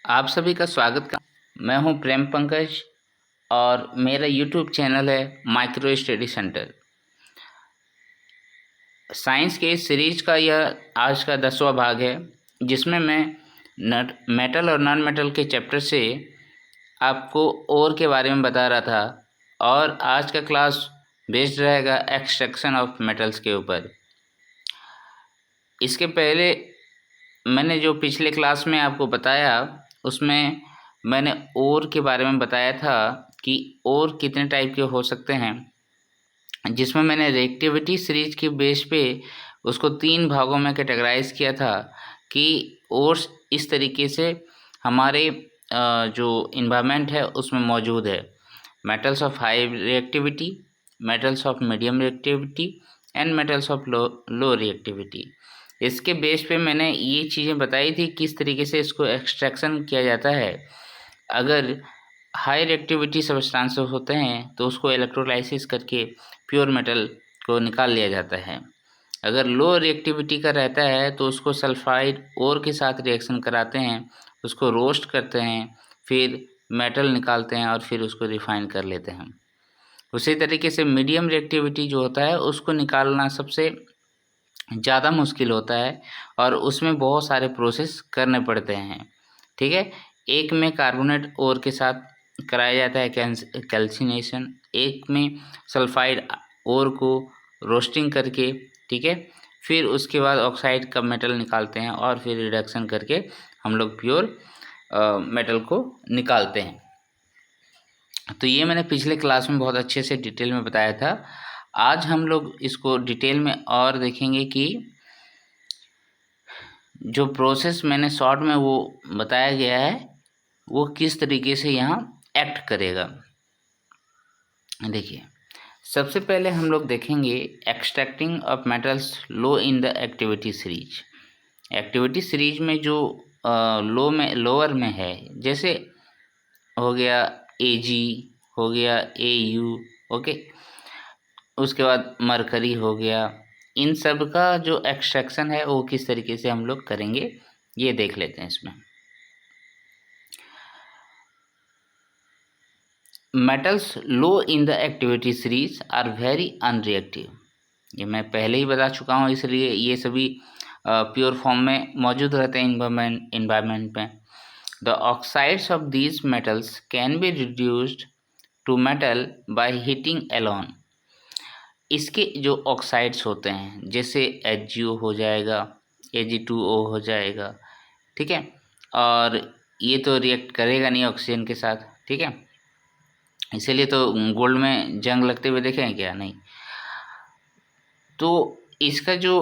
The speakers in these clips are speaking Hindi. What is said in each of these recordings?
आप सभी का स्वागत कर। मैं हूं प्रेम पंकज और मेरा यूट्यूब चैनल है माइक्रो स्टडी सेंटर। साइंस के इस सीरीज का यह आज का 10वां भाग है, जिसमें मैं मेटल और नॉन मेटल के चैप्टर से आपको ओर के बारे में बता रहा था। और आज का क्लास बेस्ड रहेगा एक्सट्रैक्शन ऑफ मेटल्स के ऊपर। इसके पहले मैंने जो पिछले क्लास में आपको बताया, उसमें मैंने ओर के बारे में बताया था कि ओर कितने टाइप के हो सकते हैं, जिसमें मैंने रिएक्टिविटी सीरीज के बेस पे उसको 3 भागों में कैटेगराइज किया था कि ओर्स इस तरीके से हमारे जो इन्वायरमेंट है उसमें मौजूद है। Metals of high reactivity, metals of medium reactivity and metals of low reactivity. इसके बेस पे मैंने ये चीज़ें बताई थी किस तरीके से इसको एक्सट्रैक्शन किया जाता है। अगर हाई रिएक्टिविटी सब्सटेंस होते हैं तो उसको इलेक्ट्रोलाइसिस करके प्योर मेटल को निकाल लिया जाता है। अगर लो रिएक्टिविटी का रहता है तो उसको सल्फाइड ओर के साथ रिएक्शन कराते हैं, उसको रोस्ट करते हैं, फिर मेटल निकालते हैं और फिर उसको रिफाइन कर लेते हैं। उसी तरीके से मीडियम रिएक्टिविटी जो होता है उसको निकालना सबसे ज़्यादा मुश्किल होता है और उसमें बहुत सारे प्रोसेस करने पड़ते हैं। ठीक है, एक में कार्बोनेट ओर के साथ कराया जाता है कैल्सिनेशन, एक में सल्फाइड ओर को रोस्टिंग करके, ठीक है, फिर उसके बाद ऑक्साइड का मेटल निकालते हैं और फिर रिडक्शन करके हम लोग प्योर मेटल को निकालते हैं। तो ये मैंने पिछले क्लास में बहुत अच्छे से डिटेल में बताया था। आज हम लोग इसको डिटेल में और देखेंगे कि जो प्रोसेस मैंने शॉर्ट में वो बताया गया है वो किस तरीके से यहाँ एक्ट करेगा। देखिए, सबसे पहले हम लोग देखेंगे extracting of metals low in the activity series. Activity series में जो लोअर में है, जैसे हो गया Ag, हो गया Au, ओके, उसके बाद मरकरी हो गया। इन सब का जो एक्सट्रैक्शन है वो किस तरीके से हम लोग करेंगे ये देख लेते हैं। इसमें metals low in the activity series are very unreactive. ये मैं पहले ही बता चुका हूँ, इसलिए ये सभी प्योर फॉर्म में मौजूद रहते हैं इन्वायरमेंट में। The oxides of these metals can be reduced to metal by heating alone. इसके जो ऑक्साइड्स होते हैं जैसे HgO हो जाएगा, Ag2O हो जाएगा, ठीक है, और ये तो रिएक्ट करेगा नहीं ऑक्सीजन के साथ, ठीक है, इसीलिए तो गोल्ड में जंग लगते हुए देखे हैं क्या? नहीं। तो इसका जो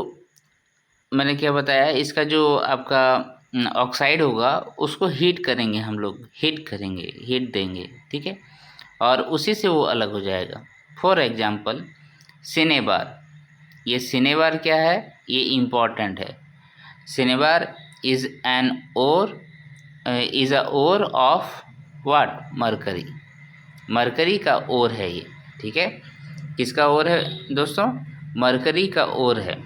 मैंने क्या बताया, इसका जो आपका ऑक्साइड होगा उसको हीट करेंगे, हम लोग हीट करेंगे, हीट देंगे, ठीक है, और उसी से वो अलग हो जाएगा। For example cinnabar. ये सिनेबार क्या है, ये इम्पॉर्टेंट है। Cinnabar is an ore, is a ore of what? Mercury. Mercury का ओर है ये, ठीक है। किसका ओर है दोस्तों? मरकरी का ओर है।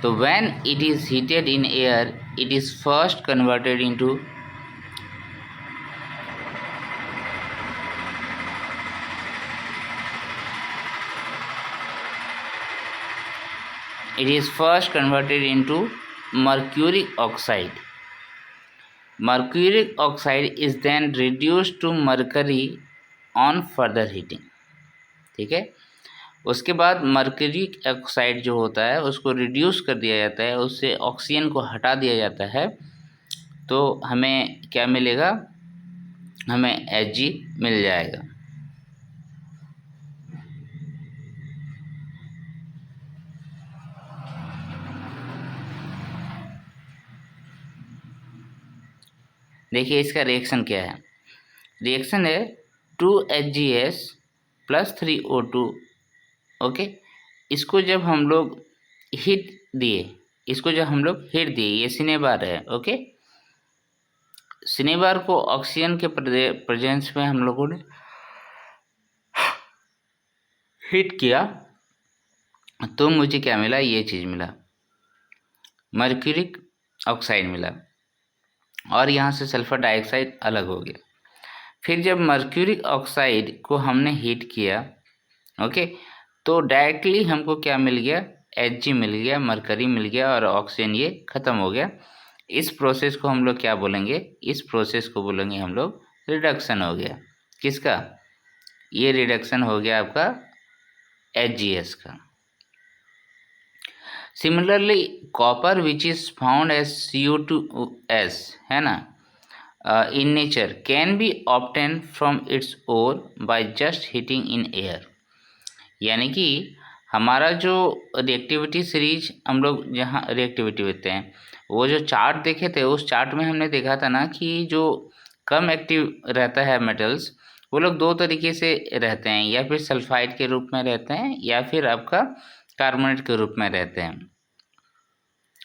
तो when it is heated in air, it is first converted into mercuric oxide. Mercuric oxide is then reduced to mercury on further heating, ठीक है। उसके बाद मर्करी ऑक्साइड जो होता है उसको रिड्यूस कर दिया जाता है, उससे ऑक्सीजन को हटा दिया जाता है, तो हमें क्या मिलेगा? हमें Ag मिल जाएगा। देखिए इसका रिएक्शन क्या है। रिएक्शन है 2Hgs प्लस 3O2, ओके। इसको जब हम लोग हीट दिए, ये सिनेबार है, ओके। सिनेबार को ऑक्सीजन के प्रेजेंस में हम लोगों ने हीट किया, तो मुझे क्या मिला? ये चीज़ मिला, मर्क्यूरिक ऑक्साइड मिला। और यहाँ से सल्फ़र डाइऑक्साइड अलग हो गया। फिर जब मर्क्यूरिक ऑक्साइड को हमने हीट किया, ओके, तो डायरेक्टली हमको क्या मिल गया, Hg मिल गया, मरकरी मिल गया और ऑक्सीजन ये ख़त्म हो गया। इस प्रोसेस को हम लोग क्या बोलेंगे, इस प्रोसेस को बोलेंगे हम लोग रिडक्शन हो गया। किसका, ये रिडक्शन हो गया आपका HgS का। Similarly copper which is found as CO2s, है ना, in nature can be obtained from its ore by just heating in air। यानी कि हमारा जो रिएक्टिविटी सीरीज हम लोग जहाँ रिएक्टिविटी होते हैं, वो जो चार्ट देखे थे उस चार्ट में हमने देखा था ना कि जो कम एक्टिव रहता है मेटल्स, वो लोग दो तरीके से रहते हैं, या फिर सल्फाइड के रूप में रहते हैं या फिर आपका कार्बोनेट के रूप में रहते हैं।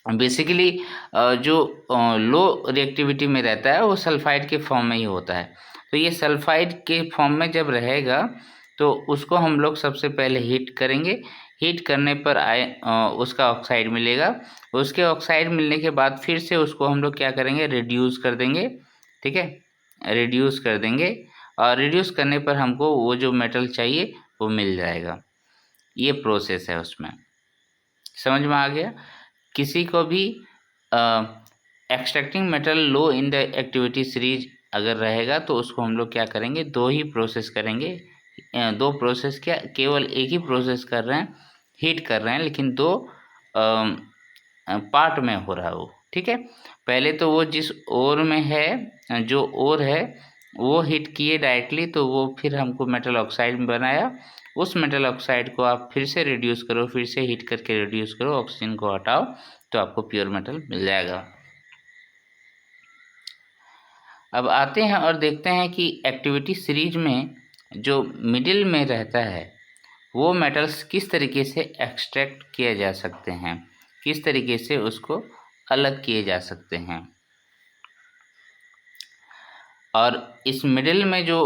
बेसिकली जो लो रिएक्टिविटी में रहता है वो सल्फाइड के फॉर्म में ही होता है। तो ये सल्फाइड के फॉर्म में जब रहेगा तो उसको हम लोग सबसे पहले हीट करेंगे। हीट करने पर उसका ऑक्साइड मिलेगा। उसके ऑक्साइड मिलने के बाद फिर से उसको हम लोग क्या करेंगे, रिड्यूस कर देंगे। ठीक है, रिड्यूस कर देंगे और रिड्यूस करने पर हमको वो जो मेटल चाहिए वो मिल जाएगा। ये प्रोसेस है, उसमें समझ में आ गया। किसी को भी extracting metal low in the activity series अगर रहेगा तो उसको हम लोग क्या करेंगे, दो ही प्रोसेस करेंगे। दो प्रोसेस क्या, केवल एक ही प्रोसेस कर रहे हैं, हीट कर रहे हैं, लेकिन दो पार्ट में हो रहा है वो। ठीक है, पहले तो वो जिस ओर में है, जो ओर है वो हीट किए डायरेक्टली, तो वो फिर हमको मेटल ऑक्साइड में बनाया। उस मेटल ऑक्साइड को आप फिर से रिड्यूस करो, फिर से हीट करके रिड्यूस करो, ऑक्सीजन को हटाओ, तो आपको प्योर मेटल मिल जाएगा। अब आते हैं और देखते हैं कि एक्टिविटी सीरीज में जो मिडिल में रहता है वो मेटल्स किस तरीके से एक्सट्रैक्ट किए जा सकते हैं, किस तरीके से उसको अलग किए जा सकते हैं। और इस मिडिल में जो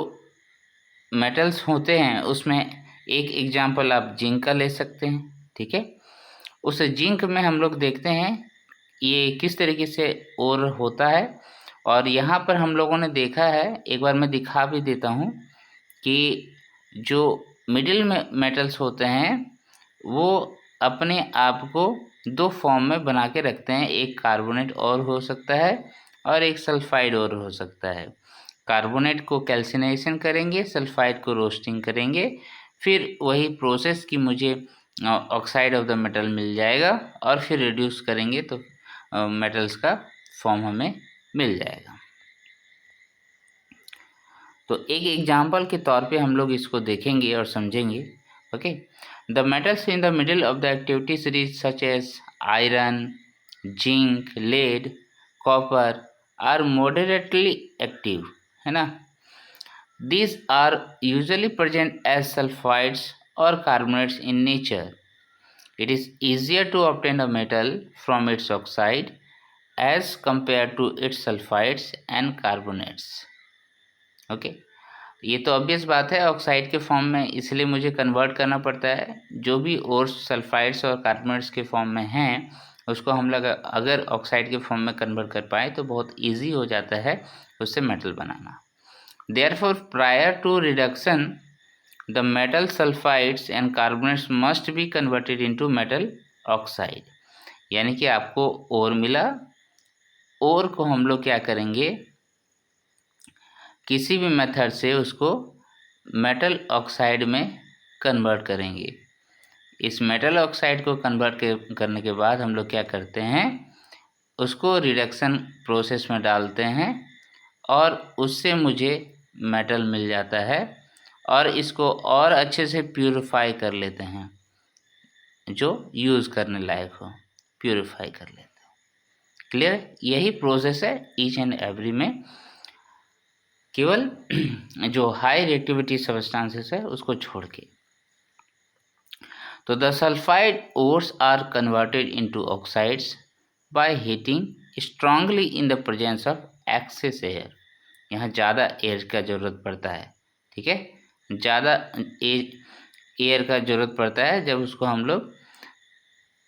मेटल्स होते हैं उसमें एक एग्जांपल आप जिंक का ले सकते हैं। ठीक है, उस जिंक में हम लोग देखते हैं ये किस तरीके से और होता है। और यहाँ पर हम लोगों ने देखा है, एक बार मैं दिखा भी देता हूँ कि जो मिडिल में मेटल्स होते हैं वो अपने आप को दो फॉर्म में बना के रखते हैं। एक कार्बोनेट और हो सकता है और एक सल्फाइड और हो सकता है। कार्बोनेट को कैल्सिनेशन करेंगे, सल्फाइड को रोस्टिंग करेंगे, फिर वही प्रोसेस की मुझे ऑक्साइड ऑफ द मेटल मिल जाएगा और फिर रिड्यूस करेंगे तो मेटल्स का फॉर्म हमें मिल जाएगा। तो एक एग्जाम्पल के तौर पे हम लोग इसको देखेंगे और समझेंगे। Okay, the metals in the middle of the activity series such as iron, zinc, lead, copper are moderately active, है ना। These are usually present as sulfides or carbonates in nature. It is easier to obtain a metal from its oxide as compared to its sulfides and carbonates. Okay, ये तो ऑब्वियस बात है, ऑक्साइड के फॉर्म में इसलिए मुझे कन्वर्ट करना पड़ता है। जो भी और सल्फाइड्स और कार्बोनेट्स के फॉर्म में हैं उसको हम लोग अगर ऑक्साइड के फॉर्म में कन्वर्ट कर पाए तो बहुत ईजी हो जाता है उससे metal banana. Therefore, prior to reduction, the metal sulfides and carbonates must be converted into metal oxide। यानी कि आपको ओर मिला, ओर को हम लोग क्या करेंगे, किसी भी मेथड से उसको मेटल ऑक्साइड में कन्वर्ट करेंगे। इस मेटल ऑक्साइड को कन्वर्ट करने के बाद हम लोग क्या करते हैं, उसको रिडक्शन प्रोसेस में डालते हैं और उससे मुझे मेटल मिल जाता है और इसको और अच्छे से प्यूरिफाई कर लेते हैं, जो यूज़ करने लायक हो प्यूरिफाई कर लेते हैं। क्लियर, यही प्रोसेस है ईच एंड एवरी में, केवल जो हाई रिएक्टिविटी सब्सटेंसेस है उसको छोड़ के। तो the sulphide ores are converted into oxides by heating strongly in the presence of excess air. यहाँ ज़्यादा एयर का ज़रूरत पड़ता है। ठीक है, ज़्यादा एयर का ज़रूरत पड़ता है जब उसको हम लोग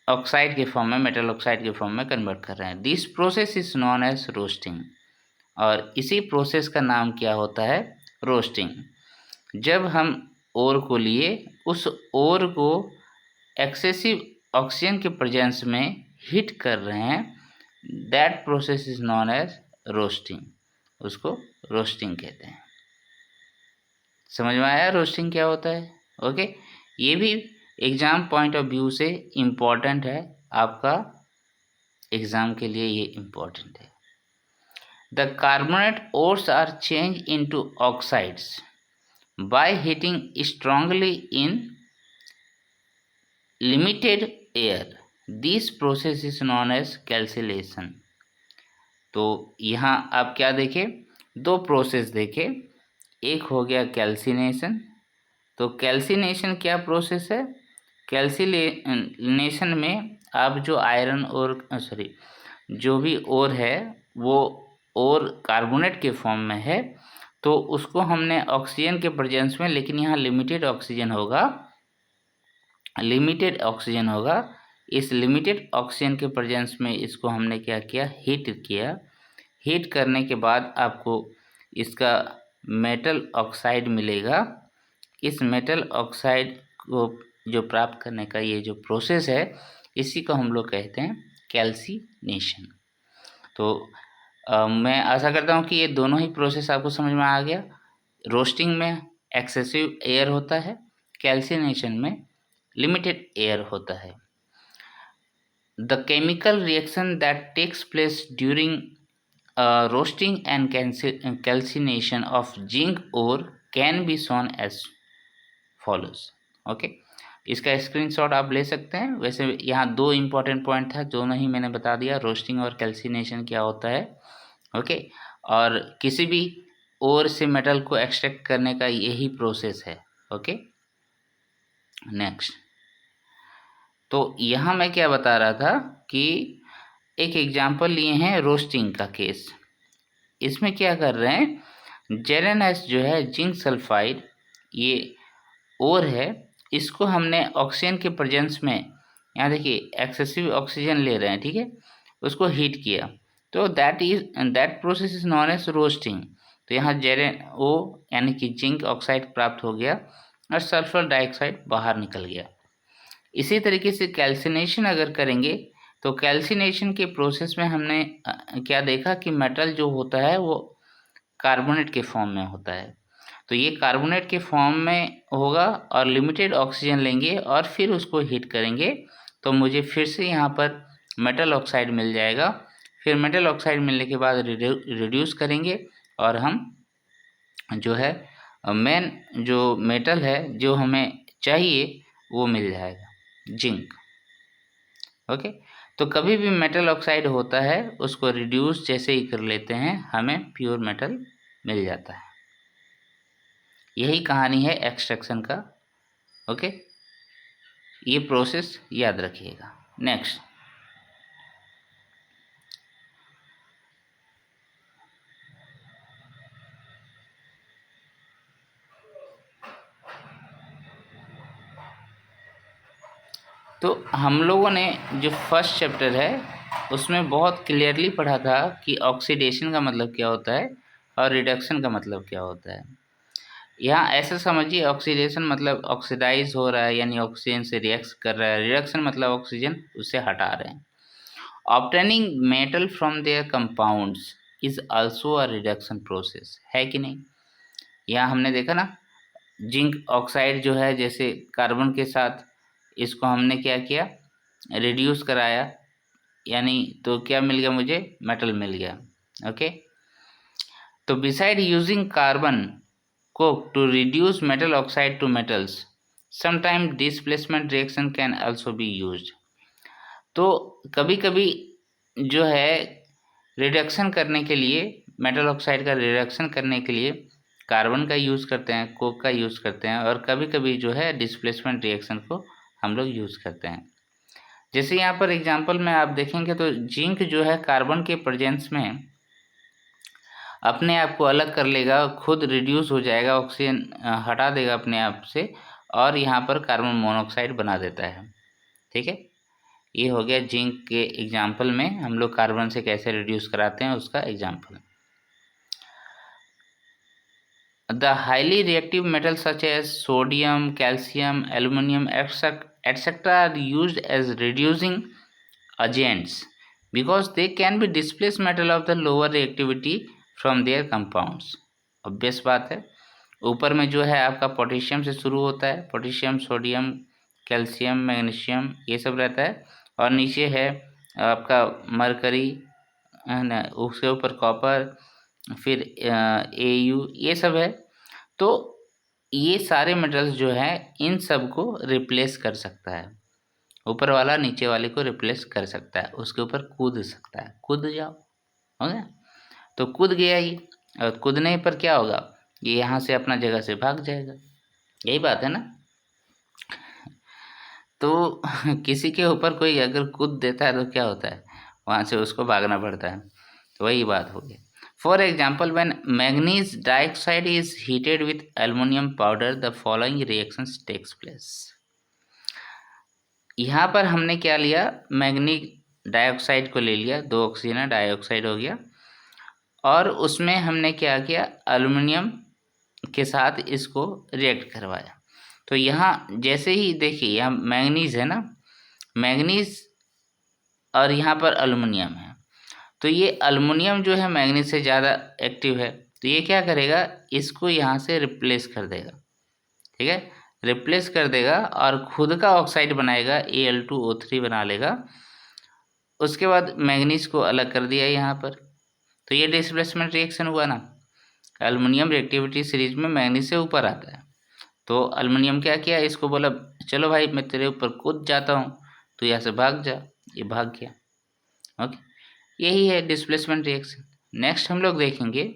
ऑक्साइड के फॉर्म में, मेटल ऑक्साइड के फॉर्म में कन्वर्ट कर रहे हैं। This process is known as roasting. और इसी प्रोसेस का नाम क्या होता है? रोस्टिंग। जब हम ओर को लिए, उस ओर को एक्सेसिव ऑक्सीजन के प्रेजेंस में हीट कर रहे हैं, that process is known as roasting. उसको रोस्टिंग कहते हैं। समझ में आया रोस्टिंग क्या होता है? ओके, ये भी एग्ज़ाम पॉइंट ऑफ व्यू से इम्पॉर्टेंट है, आपका एग्ज़ाम के लिए ये इम्पॉर्टेंट है। The carbonate ores are change into oxides by heating strongly in limited air. This process is known as calcination. तो यहाँ आप क्या देखें? दो प्रोसेस देखें। एक हो गया कैल्सिनेशन। तो कैल्सिनेशन क्या प्रोसेस है? कैल्सिनेशन में आप जो आयरन और जो भी ओर है वो ओर कार्बोनेट के फॉर्म में है, तो उसको हमने ऑक्सीजन के प्रेजेंस में, लेकिन यहाँ लिमिटेड ऑक्सीजन होगा, इस लिमिटेड ऑक्सीजन के प्रेजेंस में इसको हमने क्या किया? हीट किया। हीट करने के बाद आपको इसका मेटल ऑक्साइड मिलेगा। इस मेटल ऑक्साइड को जो प्राप्त करने का ये जो प्रोसेस है, इसी को हम लोग कहते हैं कैल्सिनेशन। तो मैं आशा करता हूँ कि ये दोनों ही प्रोसेस आपको समझ में आ गया। रोस्टिंग में एक्सेसिव एयर होता है, कैल्सिनेशन में लिमिटेड एयर होता है। The chemical reaction that takes place during roasting and calcination of zinc ore can be shown as follows. Okay, इसका स्क्रीनशॉट आप ले सकते हैं। वैसे यहाँ दो इम्पॉर्टेंट पॉइंट था, दोनों ही मैंने बता दिया, रोस्टिंग और कैल्सिनेशन क्या होता है। ओके, और किसी भी ओर से मेटल को एक्सट्रैक्ट करने का यही प्रोसेस है। Okay, next. तो यहाँ मैं क्या बता रहा था कि एक एग्जाम्पल लिए हैं रोस्टिंग का केस। इसमें क्या कर रहे हैं? जेरेनस जो है जिंक सल्फाइड, ये ओर है, इसको हमने ऑक्सीजन के प्रेजेंस में, यहाँ देखिए एक्सेसिव ऑक्सीजन ले रहे हैं, ठीक है, उसको हीट किया, तो that process is known as roasting. तो यहाँ ओ यानी कि जिंक ऑक्साइड प्राप्त हो गया और सल्फर डाइऑक्साइड बाहर निकल गया। इसी तरीके से कैल्सिनेशन अगर करेंगे, तो कैल्सिनेशन के प्रोसेस में हमने क्या देखा कि मेटल जो होता है वो कार्बोनेट के फॉर्म में होता है। तो ये कार्बोनेट के फॉर्म में होगा और लिमिटेड ऑक्सीजन लेंगे और फिर उसको हीट करेंगे, तो मुझे फिर से यहाँ पर मेटल ऑक्साइड मिल जाएगा। फिर मेटल ऑक्साइड मिलने के बाद रिड्यूस करेंगे और हम जो है मेन जो मेटल है जो हमें चाहिए वो मिल जाएगा, जिंक। ओके, तो कभी भी मेटल ऑक्साइड होता है उसको रिड्यूस जैसे ही कर लेते हैं, हमें प्योर मेटल मिल जाता है। यही कहानी है एक्सट्रैक्शन का। ओके, ये प्रोसेस याद रखिएगा। नेक्स्ट, तो हम लोगों ने जो फर्स्ट चैप्टर है उसमें बहुत क्लियरली पढ़ा था कि ऑक्सीडेशन का मतलब क्या होता है और रिडक्शन का मतलब क्या होता है। यहाँ ऐसा समझिए, ऑक्सीडेशन मतलब ऑक्सीडाइज हो रहा है, यानी ऑक्सीजन से रिएक्ट कर रहा है। रिडक्शन मतलब ऑक्सीजन उससे हटा रहे हैं। Obtaining metal from their compounds is also a reduction process, है कि नहीं? यहाँ हमने देखा ना, जिंक ऑक्साइड जो है जैसे कार्बन के साथ इसको हमने क्या किया? रिड्यूस कराया, यानी तो क्या मिल गया मुझे? मेटल मिल गया। ओके, तो beside using carbon coke to reduce metal oxide to metals, sometimes displacement reaction can also be used। तो कभी कभी जो है रिडक्शन करने के लिए, मेटल ऑक्साइड का रिडक्शन करने के लिए कार्बन का यूज़ करते हैं, कोक का यूज़ करते हैं, और कभी कभी जो है डिस्प्लेसमेंट रिएक्शन को हम लोग यूज़ करते हैं। जैसे यहाँ पर एग्जांपल में आप देखेंगे तो जिंक जो है कार्बन के प्रेजेंस में अपने आप को अलग कर लेगा, खुद रिड्यूस हो जाएगा, ऑक्सीजन हटा देगा अपने आप से, और यहाँ पर कार्बन मोनोऑक्साइड बना देता है। ठीक है, ये हो गया जिंक के एग्जाम्पल में हम लोग कार्बन से कैसे रिड्यूस कराते हैं उसका example. The highly reactive metals such as sodium, calcium, aluminum, etc. are used as reducing agents because they can be displaced metal of the lower reactivity from their compounds. obvious बात है, ऊपर में जो है आपका पोटेशियम से शुरू होता है, पोटेशियम, सोडियम, कैल्शियम, मैग्नीशियम, ये सब रहता है, और नीचे है आपका मरकरी है ना, उसके ऊपर कॉपर, फिर AU, ये सब है। तो ये सारे मेटल्स जो है इन सब को रिप्लेस कर सकता है, ऊपर वाला नीचे वाले को रिप्लेस कर सकता है, उसके ऊपर कूद सकता है। कूद जाओ, हो गया, तो कूद गया ये, और कूदने पर क्या होगा, ये यहाँ से अपना जगह से भाग जाएगा, यही बात है ना। तो किसी के ऊपर कोई अगर कूद देता है तो क्या होता है, वहाँ से उसको भागना पड़ता है, तो वही बात हो गई। For example, when manganese dioxide is heated with aluminium powder, the following reactions takes place. यहाँ पर हमने क्या लिया, मैग्नीज डाइऑक्साइड को ले लिया, 2 ऑक्सीजन डाइऑक्साइड हो गया, और उसमें हमने क्या किया, एल्युमिनियम के साथ इसको रिएक्ट करवाया। तो यहाँ जैसे ही देखिए, यहाँ मैग्नीज है ना, मैग्नीज, और यहाँ पर एल्युमिनियम है, तो ये एल्युमिनियम जो है मैग्नीज से ज़्यादा एक्टिव है, तो ये क्या करेगा, इसको यहाँ से रिप्लेस कर देगा, ठीक है, रिप्लेस कर देगा और खुद का ऑक्साइड बनाएगा, Al2O3 बना लेगा। उसके बाद मैग्नीज को अलग कर दिया यहाँ पर, तो ये डिस्प्लेसमेंट रिएक्शन हुआ ना। एल्युमिनियम रिएक्टिविटी सीरीज में मैग्नीज से ऊपर आता है, तो एल्युमिनियम क्या किया, इसको बोला चलो भाई मैं तेरे ऊपर कूद जाता हूँ, तो यहाँ से भाग जा, ये भाग गया। ओके, यही है डिस्प्लेसमेंट रिएक्शन। नेक्स्ट हम लोग देखेंगे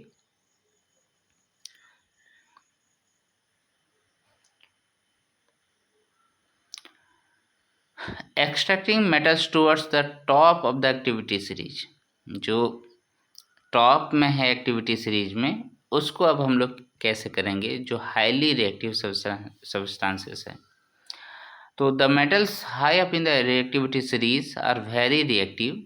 extracting metals towards the top of the activity series. जो टॉप में है एक्टिविटी सीरीज में, उसको अब हम लोग कैसे करेंगे, जो हाईली रिएक्टिव सब्सटेंसेस है। तो the metals high up in the reactivity series are very reactive,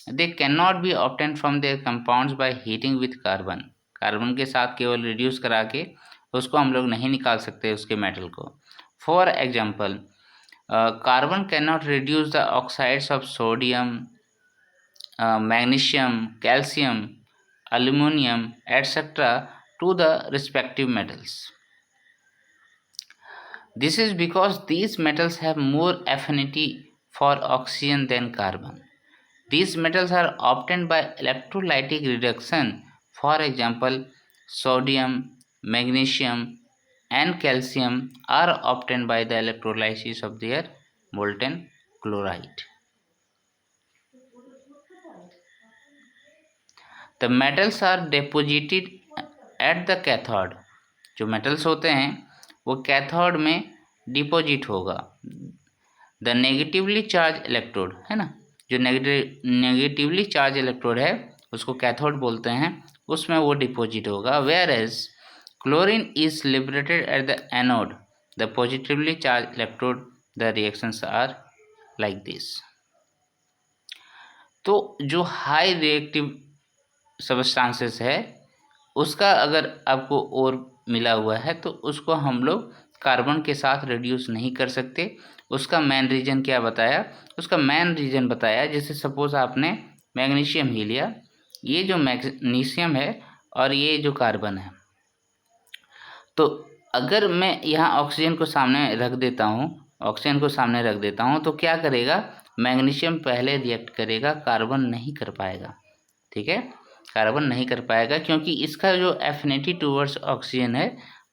they can not be obtain from their compounds by heating with carbon. Carbon के साथ केवल रिड्यूस करा के उसको हम लोग नहीं निकाल सकते उसके मेटल को। For example, carbon can not reduce the oxides of sodium, magnesium, calcium, aluminum, etc. to the respective metals. This is because these metals have more affinity for oxygen than carbon. These metals are obtained by electrolytic reduction. For example, sodium, magnesium, and calcium are obtained by the electrolysis of their molten chloride. The metals are deposited at the cathode. जो metals होते हैं वो कैथोड में डिपॉजिट होगा। द नेगेटिवली चार्ज इलेक्ट्रोड है ना, जो नेगेटिवली चार्ज इलेक्ट्रोड है उसको कैथोड बोलते हैं, उसमें वो डिपॉजिट होगा। Whereas chlorine is liberated at the anode, the positively charge electrode, the reactions are like this. तो जो हाई रिएक्टिव सबस्टांसेस है उसका अगर आपको और मिला हुआ है तो उसको हम लोग कार्बन के साथ रिड्यूस नहीं कर सकते। उसका मेन रीज़न क्या बताया, उसका मेन रीज़न बताया, जैसे सपोज आपने मैग्नीशियम ही लिया, ये जो मैग्नीशियम है और ये जो कार्बन है, तो अगर मैं यहाँ ऑक्सीजन को सामने रख देता हूँ, ऑक्सीजन को सामने रख देता हूँ, तो क्या करेगा, मैग्नीशियम पहले रिएक्ट करेगा, कार्बन नहीं कर पाएगा, ठीक है, कार्बन नहीं कर पाएगा क्योंकि इसका जो एफिनिटी टूवर्ड्स ऑक्सीजन है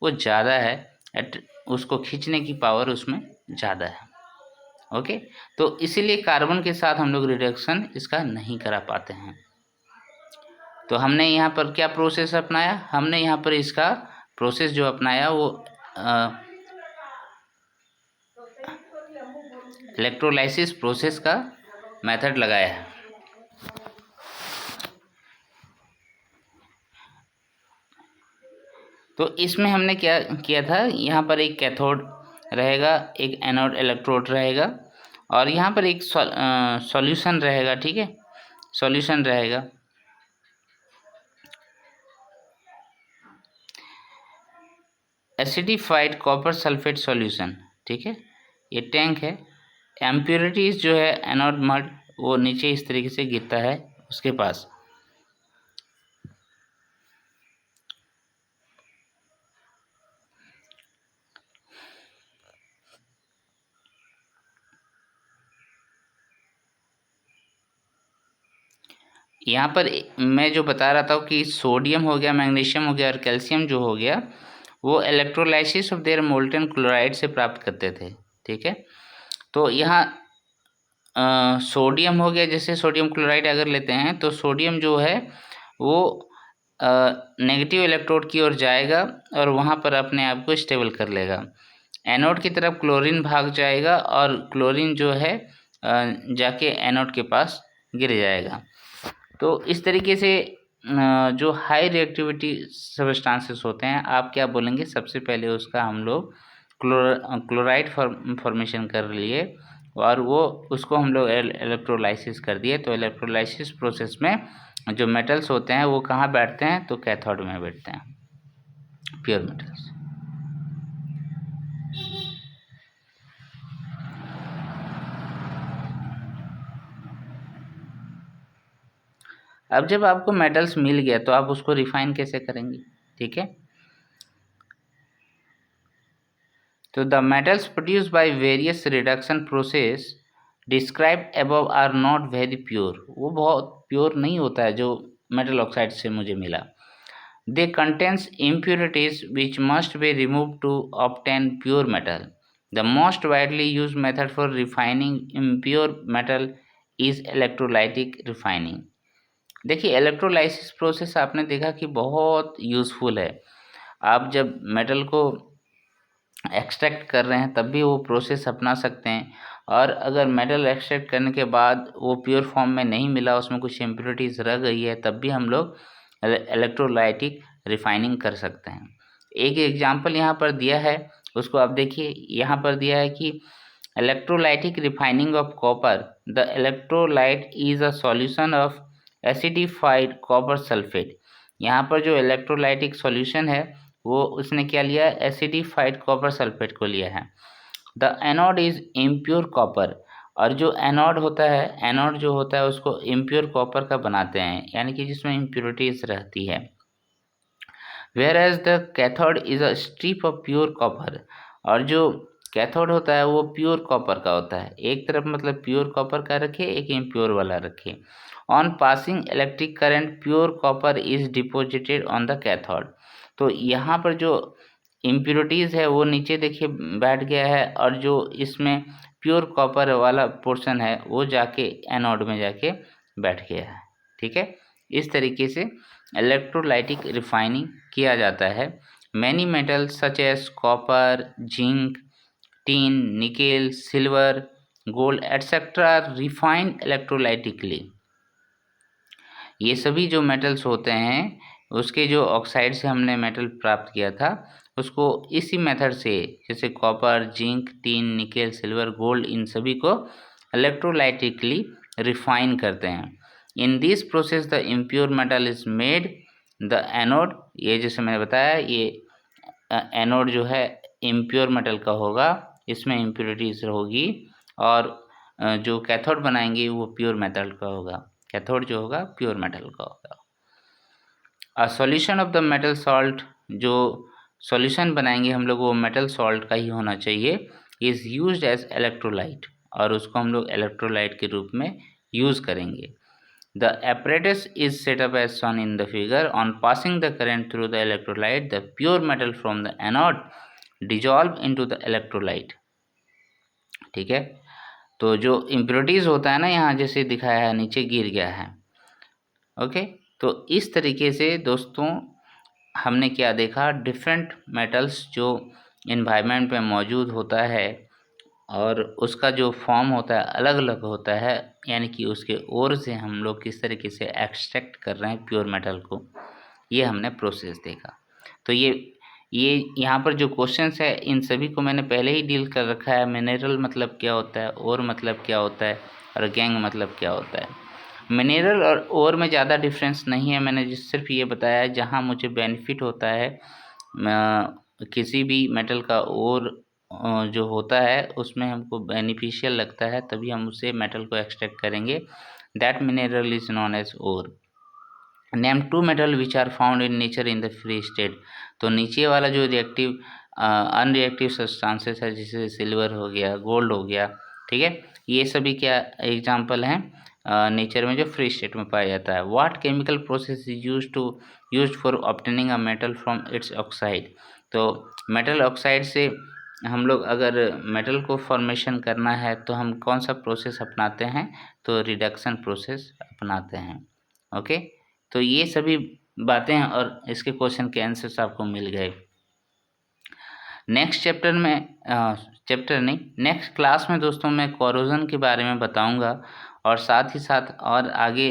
वो ज़्यादा है, उसको खींचने की पावर उसमें ज़्यादा है। ओके, तो इसीलिए कार्बन के साथ हम लोग रिडक्शन इसका नहीं करा पाते हैं। तो हमने यहाँ पर क्या प्रोसेस अपनाया, हमने यहाँ पर इसका प्रोसेस जो अपनाया वो इलेक्ट्रोलाइसिस प्रोसेस का मेथड लगाया है। तो इसमें हमने क्या किया था, यहाँ पर एक कैथोड रहेगा, एक एनोड इलेक्ट्रोड रहेगा, और यहाँ पर एक सॉल्यूशन रहेगा, ठीक है, सॉल्यूशन रहेगा। एसिडिफाइड कॉपर सल्फेट सॉल्यूशन, ठीक है, ये टैंक है। एम्प्योरिटीज जो है एनोड मड वो नीचे इस तरीके से गिरता है उसके पास। यहाँ पर मैं जो बता रहा था कि सोडियम हो गया, मैग्नीशियम हो गया और कैल्शियम जो हो गया वो electrolysis of their molten chloride से प्राप्त करते थे, ठीक है। तो यहाँ सोडियम हो गया, जैसे सोडियम क्लोराइड अगर लेते हैं तो सोडियम जो है वो नेगेटिव इलेक्ट्रोड की ओर जाएगा और वहाँ पर अपने आप को स्टेबल कर लेगा। एनोड की तरफ क्लोरीन भाग जाएगा और क्लोरीन जो है जाके एनोड के पास गिर जाएगा। तो इस तरीके से जो हाई रिएक्टिविटी सब्सटेंसेस होते हैं, आप क्या बोलेंगे, सबसे पहले उसका हम लोग क्लोराइड फॉर्मेशन कर लिए और वो उसको हम लोग इलेक्ट्रोलाइसिस कर दिए। तो इलेक्ट्रोलाइसिस प्रोसेस में जो मेटल्स होते हैं वो कहाँ बैठते हैं, तो कैथोड में बैठते हैं, प्योर मेटल्स। अब जब आपको मेटल्स मिल गया तो आप उसको रिफाइन कैसे करेंगे, ठीक है। तो the metals produce by various reduction process describe above are not very pure. वो बहुत प्योर नहीं होता है जो मेटल ऑक्साइड से मुझे मिला। दे contains impurities which must be removed to obtain pure metal. The most widely used method for refining impure metal is electrolytic refining. देखिए इलेक्ट्रोलाइसिस प्रोसेस आपने देखा कि बहुत यूज़फुल है। आप जब मेटल को एक्सट्रैक्ट कर रहे हैं तब भी वो प्रोसेस अपना सकते हैं, और अगर मेटल एक्सट्रैक्ट करने के बाद वो प्योर फॉर्म में नहीं मिला, उसमें कुछ इम्प्योरिटीज़ रह गई है, तब भी हम लोग इलेक्ट्रोलाइटिक रिफाइनिंग कर सकते हैं। एक एग्जांपल यहाँ पर दिया है, उसको आप देखिए। यहाँ पर दिया है कि electrolytic refining of copper, the electrolyte is a solution of acidified copper sulphate. यहाँ पर जो इलेक्ट्रोलाइटिक सॉल्यूशन है वो उसने क्या लिया है, एसिडिफाइड कॉपर सल्फेट को लिया है। The anode is impure copper, और जो एनोड होता है, एनोड जो होता है उसको इम्प्योर कॉपर का बनाते हैं, यानी कि जिसमें इम्प्योरिटीज रहती है। Whereas the cathode is a strip of pure copper, और जो कैथोड होता है वो प्योर कॉपर का होता है। एक तरफ मतलब प्योर कॉपर का रखे, एक इम्प्योर वाला रखे। On passing electric current pure copper is deposited on the cathode. तो यहाँ पर जो इम्प्योरिटीज़ है वो नीचे देखिए बैठ गया है, और जो इसमें प्योर कॉपर वाला पोर्शन है वो जाके एनोड में जाके बैठ गया है, ठीक है। इस तरीके से इलेक्ट्रोलाइटिक रिफाइनिंग किया जाता है। Many metals such as copper, zinc, tin, nickel, silver, gold etcetera refined electrolytically. ये सभी जो मेटल्स होते हैं उसके जो ऑक्साइड से हमने मेटल प्राप्त किया था उसको इसी मेथड से, जैसे copper, zinc, tin, nickel, silver, gold, इन सभी को इलेक्ट्रोलाइटिकली रिफाइन करते हैं। In this process the impure metal is made the anode. ये जैसे मैंने बताया, ये एनोड जो है इम्प्योर मेटल का होगा, इसमें इम्प्योरिटीज होगी, और जो कैथोड बनाएंगे वो प्योर मेटल का होगा। कैथोड जो होगा प्योर मेटल का होगा। A solution of the metal salt, जो सॉल्यूशन बनाएंगे हम लोग वो मेटल सॉल्ट का ही होना चाहिए, इज़ यूज्ड एज इलेक्ट्रोलाइट, और उसको हम लोग इलेक्ट्रोलाइट के रूप में यूज़ करेंगे। The apparatus is set up as shown in the figure. On passing the current through the electrolyte, the pure metal from the anode dissolve into the electrolyte, ठीक है। तो जो इम्प्योरिटीज़ होता है ना, यहाँ जैसे दिखाया है नीचे गिर गया है, ओके। तो इस तरीके से दोस्तों हमने क्या देखा, डिफरेंट मेटल्स जो इन्वायरमेंट में मौजूद होता है और उसका जो फॉर्म होता है अलग अलग होता है, यानी कि उसके ओर से हम लोग किस तरीके से एक्सट्रैक्ट कर रहे हैं प्योर मेटल को, ये हमने प्रोसेस देखा। तो ये यहाँ पर जो क्वेश्चंस है इन सभी को मैंने पहले ही डील कर रखा है। मिनरल मतलब क्या होता है, ओर मतलब क्या होता है, और गैंग मतलब क्या होता है। मिनरल और ओर में ज़्यादा डिफरेंस नहीं है, मैंने सिर्फ ये बताया जहाँ मुझे बेनिफिट होता है किसी भी मेटल का ओर जो होता है उसमें हमको बेनिफिशियल लगता है, तभी हम उसे मेटल को एक्सट्रैक्ट करेंगे। That mineral is known as ore. Name to metal which are found in nature in the free state. तो नीचे वाला जो रिएक्टिव अनरिएक्टिव सब्सटेंसेस है, जैसे सिल्वर हो गया, गोल्ड हो गया, ठीक है, ये सभी क्या एग्जांपल हैं नेचर में जो फ्री स्टेट में पाया जाता है। What chemical process is used for obtaining a metal from its oxide. तो मेटल ऑक्साइड से हम लोग अगर मेटल को फॉर्मेशन करना है तो हम कौन सा प्रोसेस अपनाते हैं, तो रिडक्शन प्रोसेस अपनाते हैं। ओके, तो ये सभी बातें हैं और इसके क्वेश्चन के आंसर्स आपको मिल गए। नेक्स्ट चैप्टर में चैप्टर नहीं, नेक्स्ट क्लास में दोस्तों मैं कोरोजन के बारे में बताऊंगा, और साथ ही साथ और आगे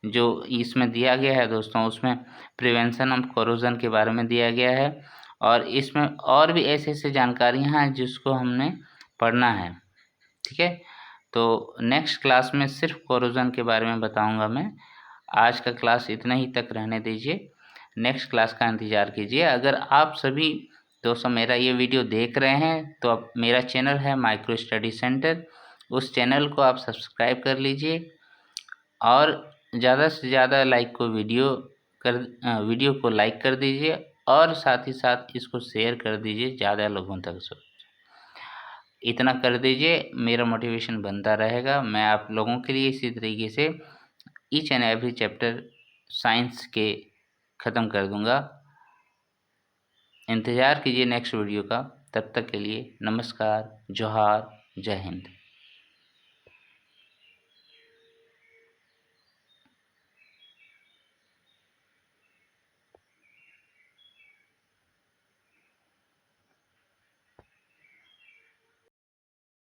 जो इसमें दिया गया है दोस्तों, उसमें प्रिवेंशन ऑफ कोरोजन के बारे में दिया गया है, और इसमें और भी ऐसे ऐसे जानकारियाँ हैं जिसको हमने पढ़ना है। ठीक है, तो नेक्स्ट क्लास में सिर्फ कोरोजन के बारे में बताऊंगा मैं। आज का क्लास इतना ही तक रहने दीजिए, नेक्स्ट क्लास का इंतज़ार कीजिए। अगर आप सभी दोस्तों मेरा ये वीडियो देख रहे हैं तो आप, मेरा चैनल है माइक्रो स्टडी सेंटर, उस चैनल को आप सब्सक्राइब कर लीजिए, और ज़्यादा से ज़्यादा वीडियो को लाइक कर दीजिए, और साथ ही साथ इसको शेयर कर दीजिए ज़्यादा लोगों तक। इतना कर दीजिए, मेरा मोटिवेशन बनता रहेगा। मैं आप लोगों के लिए इसी तरीके से each and every chapter science के ख़त्म कर दूंगा। इंतज़ार कीजिए नेक्स्ट वीडियो का। तब तक के लिए नमस्कार, जोहार, जय हिंद।